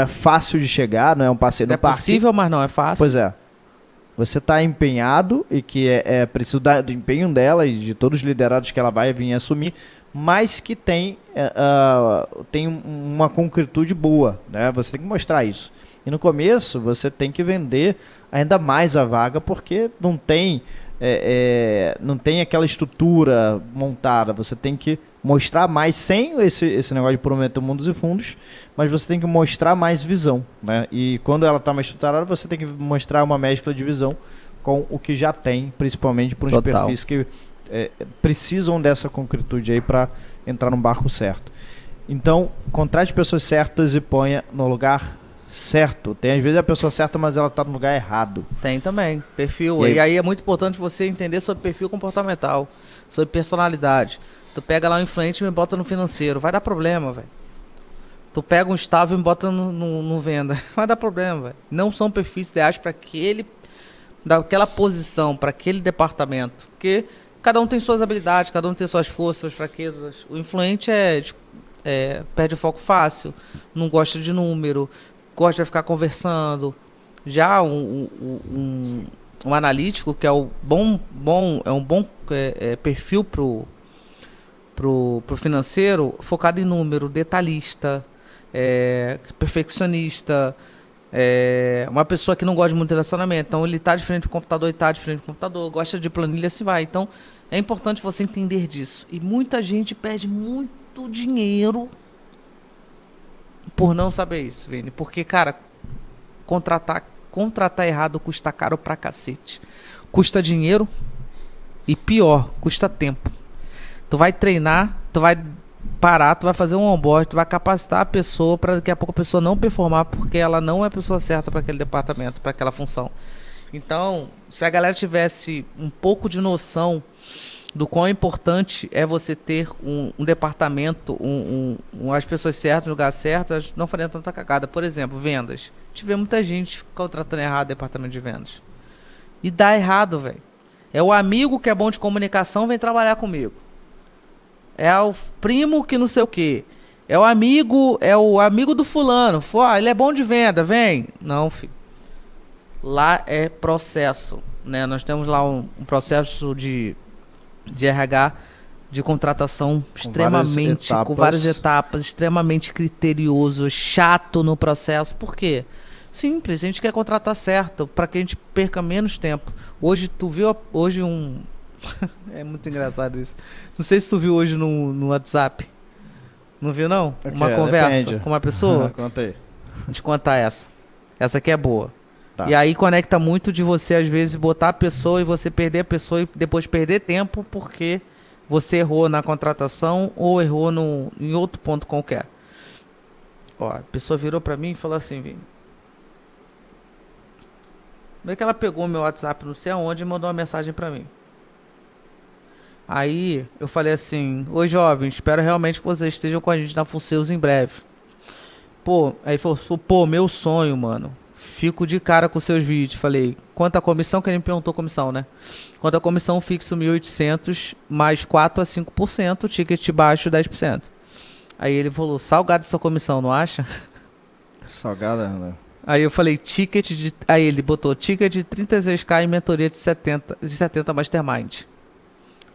fácil de chegar, não é um passeio no parque. É possível, mas não é fácil. Pois é. Você está empenhado e que é preciso do empenho dela e de todos os liderados que ela vai vir assumir, mas que tem uma concretude boa, né? Você tem que mostrar isso. E no começo você tem que vender ainda mais a vaga porque não tem aquela estrutura montada. Você tem que mostrar mais, sem esse negócio de prometer mundos e fundos, mas você tem que mostrar mais visão, né? E quando ela está mais estruturada, você tem que mostrar uma mescla de visão com o que já tem, principalmente para os perfis que precisam dessa concretude aí para entrar no barco certo. Então, contrate pessoas certas e ponha no lugar certo. Tem às vezes a pessoa certa, mas ela está no lugar errado. Tem também, perfil. E aí é muito importante você entender sobre perfil comportamental, sobre personalidade. Tu pega lá um influente e me bota no financeiro, vai dar problema, velho. Tu pega um estável e me bota no venda, vai dar problema, velho. Não são perfis ideais para daquela posição, para aquele departamento. Porque cada um tem suas habilidades, cada um tem suas forças, suas fraquezas. O influente perde o foco fácil, não gosta de número, gosta de ficar conversando. Já um analítico, que é um bom perfil pro financeiro, focado em número, detalhista, perfeccionista, uma pessoa que não gosta de muito de relacionamento. Então ele está de frente para o computador, gosta de planilha, assim vai. Então é importante você entender disso. E muita gente perde muito dinheiro por não saber isso, Vini. Porque, cara, contratar errado custa caro pra cacete. Custa dinheiro e pior, custa tempo. Tu vai treinar, tu vai parar, tu vai fazer um onboard, tu vai capacitar a pessoa para daqui a pouco a pessoa não performar porque ela não é a pessoa certa para aquele departamento, para aquela função. Então, se a galera tivesse um pouco de noção do quão importante é você ter um departamento, as pessoas certas, no lugar certo, elas não fariam tanta cagada. Por exemplo, vendas. Tive muita gente contratando errado o departamento de vendas. E dá errado, velho. É o amigo que é bom de comunicação, vem trabalhar comigo. É o primo que não sei o quê. É o amigo do fulano. Ele é bom de venda, vem. Não, filho. Lá é processo, né? Nós temos lá um processo de RH de contratação com várias etapas, extremamente criterioso, chato no processo. Por quê? Simples, a gente quer contratar certo, para que a gente perca menos tempo. Hoje, tu viu é muito engraçado isso. Não sei se tu viu hoje no WhatsApp. Não viu, não? Uma conversa com uma pessoa? Conta aí. Vou te contar essa. Essa aqui é boa. Tá. E aí conecta muito de você, às vezes, botar a pessoa e você perder a pessoa e depois perder tempo porque você errou na contratação ou errou em outro ponto qualquer. Ó, a pessoa virou pra mim e falou assim, Vini. Como é que ela pegou meu WhatsApp não sei aonde e mandou uma mensagem pra mim? Aí eu falei assim, oi jovem, espero realmente que vocês estejam com a gente na Funseus em breve. Aí falou, meu sonho, mano. Fico de cara com seus vídeos. Falei, quanto a comissão, que ele me perguntou comissão, né? Quanto a comissão fixo 1.800 mais 4 a 5%, ticket baixo 10%. Aí ele falou, salgado essa comissão, não acha? Salgada, né? Aí eu falei, aí ele botou ticket de 36k e mentoria de 70 mastermind.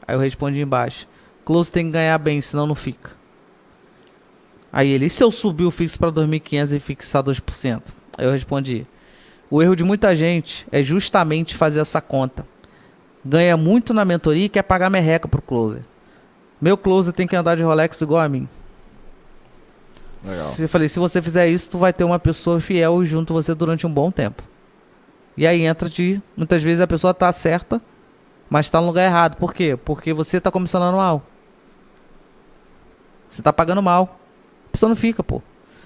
Aí eu respondi embaixo, close tem que ganhar bem, senão não fica. Aí ele, e se eu subir o fixo para 2.500 e fixar 2%? Aí eu respondi, o erro de muita gente é justamente fazer essa conta. Ganha muito na mentoria e quer pagar merreca pro closer. Meu closer tem que andar de Rolex igual a mim. Legal. Eu falei, se você fizer isso, tu vai ter uma pessoa fiel junto a você durante um bom tempo. E aí muitas vezes a pessoa tá certa, mas tá no lugar errado. Por quê? Porque você tá comissionando mal. Você tá pagando mal. A pessoa não fica, pô.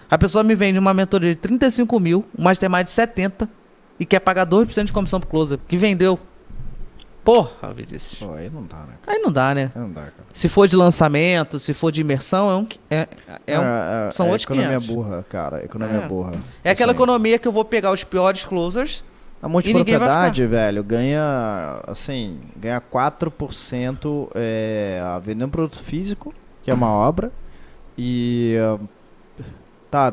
A pessoa me vende uma mentoria de 35 mil, um mastermind de 70 e quer pagar 2% de comissão pro closer, que vendeu. Porra, Vinícius. Pô, aí não dá, né? Aí não dá, né? Aí não dá, cara. Se for de lançamento, se for de imersão, são outros 500. Economia burra, cara. Economia burra. É aquela assim, economia que eu vou pegar os piores closers. A multipropriedade, velho, ganha 4% vendendo produto físico, que é uma obra, e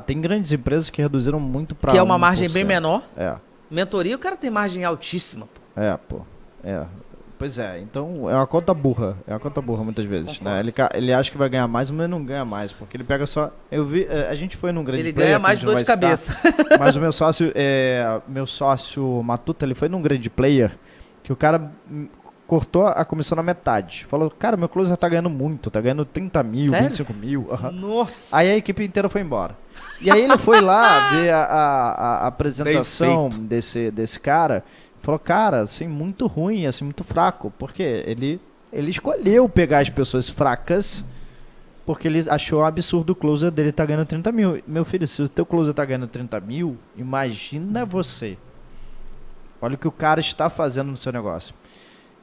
tem grandes empresas que reduziram muito para 1%. Que é uma margem bem menor. É. Mentoria, o cara tem margem altíssima. Pois é, então é uma conta burra. É uma conta burra muitas vezes, né? Ele acha que vai ganhar mais, mas não ganha mais, porque ele pega só... a gente foi num grande player... Ele ganha mais dor de cabeça. Mas o meu sócio Matuta, ele foi num grande player que o cara cortou a comissão na metade. Falou, cara, meu closer tá ganhando muito, tá ganhando 30 mil, Sério? 25 mil. Nossa! Aí a equipe inteira foi embora. E aí ele foi lá ver a apresentação desse cara. Falou, cara, assim, muito ruim, assim, muito fraco. Porque ele escolheu pegar as pessoas fracas porque ele achou um absurdo o closer dele tá ganhando 30 mil. Meu filho, se o teu closer tá ganhando 30 mil, imagina você. Olha o que o cara está fazendo no seu negócio.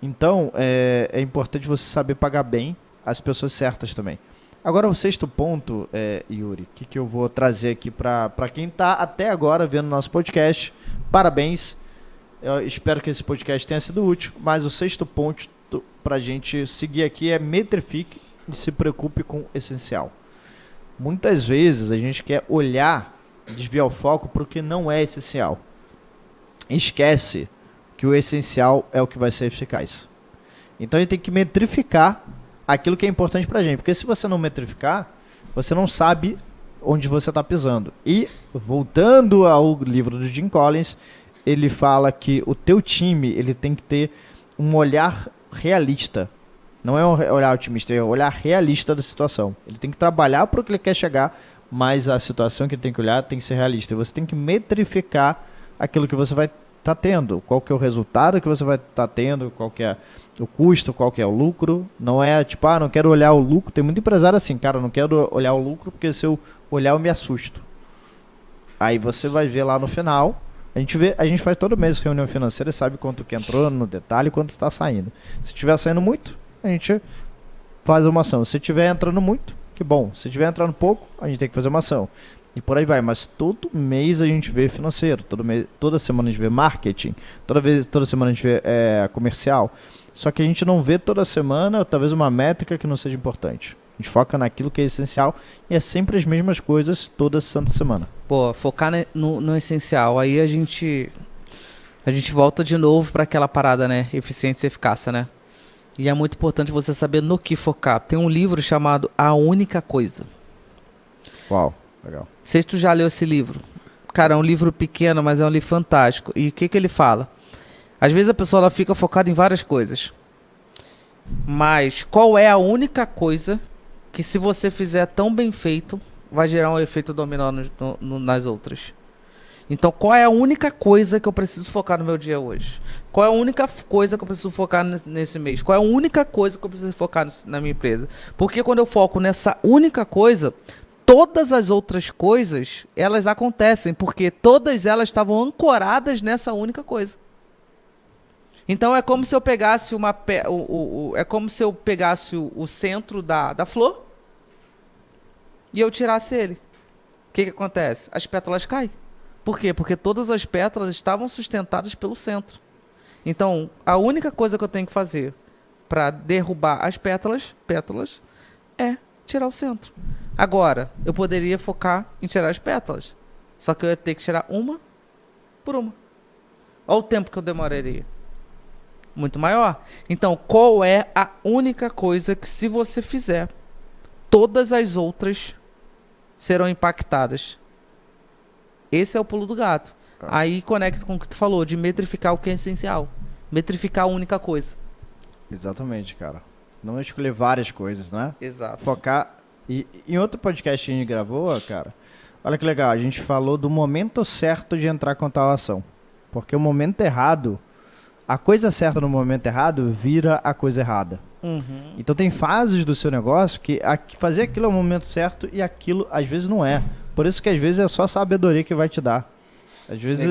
Então, é importante você saber pagar bem as pessoas certas também. Agora, o sexto ponto, Yuri, que eu vou trazer aqui para quem está até agora vendo nosso podcast. Parabéns. Eu espero que esse podcast tenha sido útil. Mas o sexto ponto para a gente seguir aqui é metrifique e se preocupe com o essencial. Muitas vezes a gente quer desviar o foco para o que não é essencial. Esquece que o essencial é o que vai ser eficaz. Então a gente tem que metrificar aquilo que é importante pra gente. Porque se você não metrificar, você não sabe onde você está pisando. E, voltando ao livro do Jim Collins, ele fala que o teu time ele tem que ter um olhar realista. Não é um olhar otimista, é um olhar realista da situação. Ele tem que trabalhar para o que ele quer chegar, mas a situação que ele tem que olhar tem que ser realista. E você tem que metrificar aquilo que você vai estar tendo. Qual que é o resultado que você vai estar tendo, qual que é o custo, qual que é o lucro. Não é tipo, não quero olhar o lucro. Tem muito empresário assim, cara, não quero olhar o lucro porque se eu olhar eu me assusto. Aí você vai ver lá no final. A gente faz todo mês reunião financeira e sabe quanto que entrou no detalhe e quanto está saindo. Se estiver saindo muito, a gente faz uma ação. Se estiver entrando muito, que bom. Se estiver entrando pouco, a gente tem que fazer uma ação. E por aí vai. Mas todo mês a gente vê financeiro. Toda semana a gente vê marketing. Toda semana a gente vê comercial. Só que a gente não vê toda semana, talvez, uma métrica que não seja importante. A gente foca naquilo que é essencial e é sempre as mesmas coisas toda santa semana. Pô, focar no essencial. Aí a gente volta de novo para aquela parada, né? Eficiência e eficácia, né? E é muito importante você saber no que focar. Tem um livro chamado A Única Coisa. Uau, legal. Não sei se tu já leu esse livro. Cara, é um livro pequeno, mas é um livro fantástico. E o que ele fala? Às vezes a pessoa ela fica focada em várias coisas. Mas qual é a única coisa que se você fizer tão bem feito, vai gerar um efeito dominó nas outras? Então, qual é a única coisa que eu preciso focar no meu dia hoje? Qual é a única coisa que eu preciso focar nesse mês? Qual é a única coisa que eu preciso focar na minha empresa? Porque quando eu foco nessa única coisa, todas as outras coisas, elas acontecem, porque todas elas estavam ancoradas nessa única coisa. Então, é como se eu pegasse o centro da flor e eu tirasse ele. O que acontece? As pétalas caem. Por quê? Porque todas as pétalas estavam sustentadas pelo centro. Então, a única coisa que eu tenho que fazer para derrubar as pétalas é tirar o centro. Agora, eu poderia focar em tirar as pétalas. Só que eu ia ter que tirar uma por uma. Olha o tempo que eu demoraria. Muito maior. Então, qual é a única coisa que, se você fizer, todas as outras serão impactadas? Esse é o pulo do gato. Aí conecta com o que tu falou, de metrificar o que é essencial. Metrificar a única coisa. Exatamente, cara. Não escolher várias coisas, né? Exato. Focar. E em outro podcast que a gente gravou, cara, olha que legal, a gente falou do momento certo de entrar com tal ação. Porque o momento errado, a coisa certa no momento errado vira a coisa errada. Uhum. Então tem fases do seu negócio que fazer aquilo é o momento certo e aquilo às vezes não é. Por isso que às vezes é só sabedoria que vai te dar. Às vezes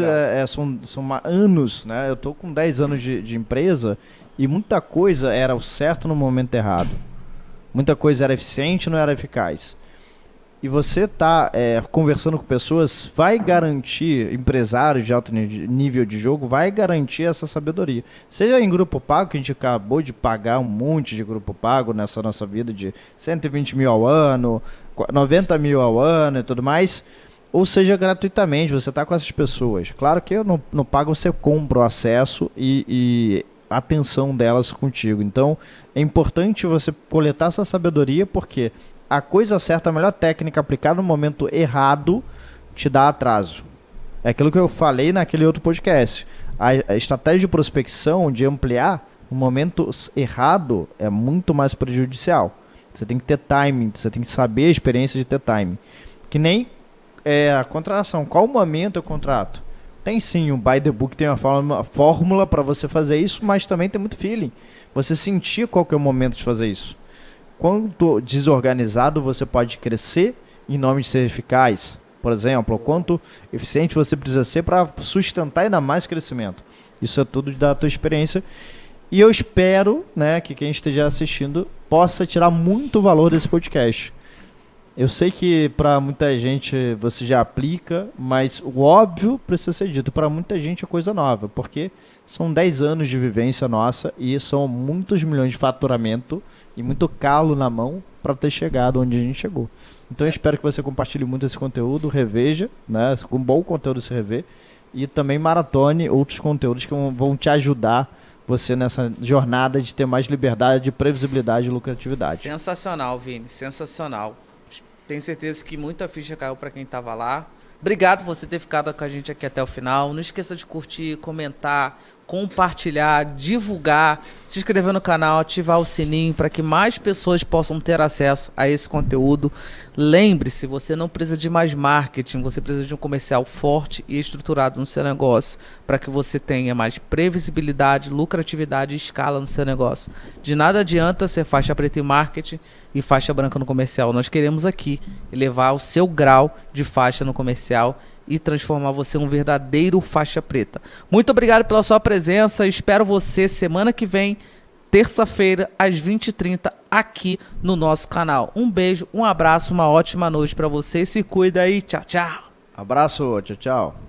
são anos, né? Eu tô com 10 anos de empresa e muita coisa era o certo no momento errado. Muita coisa era eficiente, não era eficaz. E você tá conversando com pessoas, vai garantir, empresários de alto nível de jogo, vai garantir essa sabedoria. Seja em grupo pago, que a gente acabou de pagar um monte de grupo pago nessa nossa vida de 120 mil ao ano, 90 mil ao ano e tudo mais, ou seja gratuitamente, você está com essas pessoas. Claro que eu não pago, você compra o acesso e a atenção delas contigo. Então é importante você coletar essa sabedoria, porque a coisa certa, a melhor técnica aplicada no momento errado te dá atraso. É aquilo que eu falei naquele outro podcast. A estratégia de prospecção, de ampliar, O momento errado é muito mais prejudicial. Você tem que ter timing, você tem que saber a experiência de ter timing. Que nem a contratação. Qual momento eu contrato? Tem sim, o By The Book tem uma fórmula para você fazer isso, mas também tem muito feeling. Você sentir qual que é o momento de fazer isso. Quanto desorganizado você pode crescer em nome de ser eficaz, por exemplo, o quanto eficiente você precisa ser para sustentar ainda mais crescimento. Isso é tudo da tua experiência. E eu espero, né, que quem esteja assistindo possa tirar muito valor desse podcast. Eu sei que para muita gente você já aplica, mas o óbvio precisa ser dito. Para muita gente é coisa nova, porque são 10 anos de vivência nossa e são muitos milhões de faturamento e muito calo na mão para ter chegado onde a gente chegou. Então eu espero que você compartilhe muito esse conteúdo, reveja, né, com bom conteúdo se rever, e também maratone outros conteúdos que vão te ajudar você nessa jornada de ter mais liberdade, previsibilidade e lucratividade. Sensacional, Vini, sensacional. Tenho certeza que muita ficha caiu para quem estava lá. Obrigado por você ter ficado com a gente aqui até o final. Não esqueça de curtir, comentar, compartilhar, divulgar, se inscrever no canal, ativar o sininho para que mais pessoas possam ter acesso a esse conteúdo. Lembre-se, você não precisa de mais marketing, você precisa de um comercial forte e estruturado no seu negócio para que você tenha mais previsibilidade, lucratividade e escala no seu negócio. De nada adianta ser faixa preta em marketing e faixa branca no comercial. Nós queremos aqui elevar o seu grau de faixa no comercial e transformar você em um verdadeiro faixa preta. Muito obrigado pela sua presença. Espero você semana que vem, terça-feira, às 20h30, aqui no nosso canal. Um beijo, um abraço, uma ótima noite para você. Se cuida aí. Tchau, tchau. Abraço, tchau, tchau.